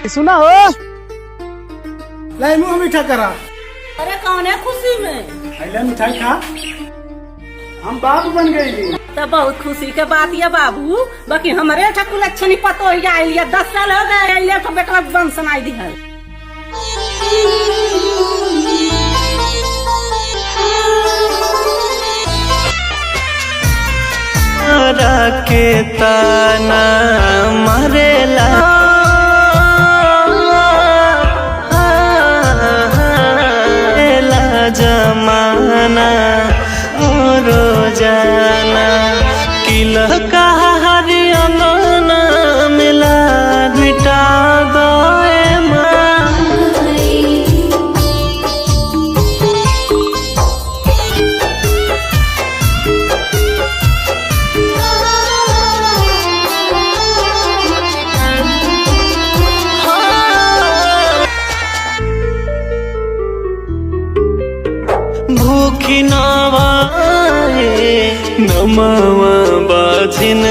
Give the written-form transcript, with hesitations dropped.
सुना हो लाई मुंह मीठा करा। अरे कौन है खुशी में? पहले मिठाई खा। हम बाप बन गई। तो बहुत खुशी के बात ये बाबू, बाकी हमारे ठकुल अच्छा नहीं पता हो गया। 10 साल हो गए तो बेटा बन सुनाई दी है। के ताना मरेला जमाना रोजाना किल कहा हरियाणा मिला मिटा गए भूखी नवा नमवा बाजिन